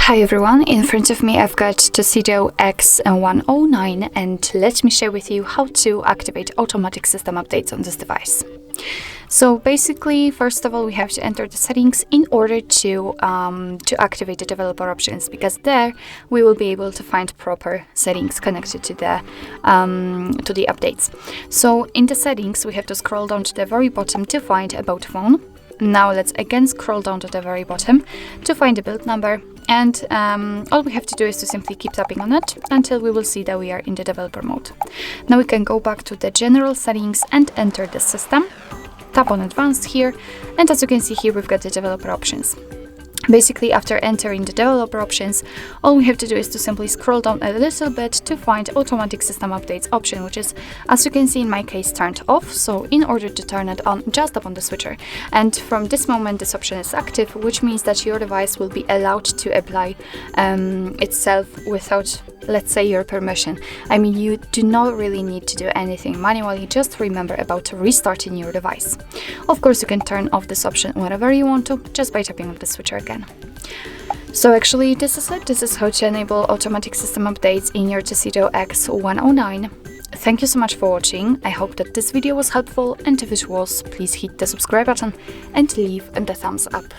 Hi everyone, in front of me I've got TOSCIDO X109 and let me share with you how to activate automatic system updates on this device. So basically, first of all, we have to enter the settings in order to activate the developer options, because there we will be able to find proper settings connected to the updates. So in the settings, we have to scroll down to the very bottom to find About Phone. Now let's again scroll down to the very bottom to find the build number, and all we have to do is to simply keep tapping on it until we will see that we are in the developer mode. Now we can go back to the general settings and enter the system. Tap on advanced here, and as you can see here, we've got the developer options. Basically, after entering the developer options, all we have to do is to simply scroll down a little bit to find automatic system updates option, which is, as you can see in my case, turned off. So in order to turn it on, just tap on the switcher, and from this moment this option is active, which means that your device will be allowed to apply itself without, let's say, your permission. I mean, you do not really need to do anything manually, just remember about restarting your device. Of course, you can turn off this option whenever you want to, just by tapping on the switcher again. So actually, this is it. This is how to enable automatic system updates in your TOSCIDO X109. Thank you so much for watching. I hope that this video was helpful, and if it was, please hit the subscribe button and leave the thumbs up.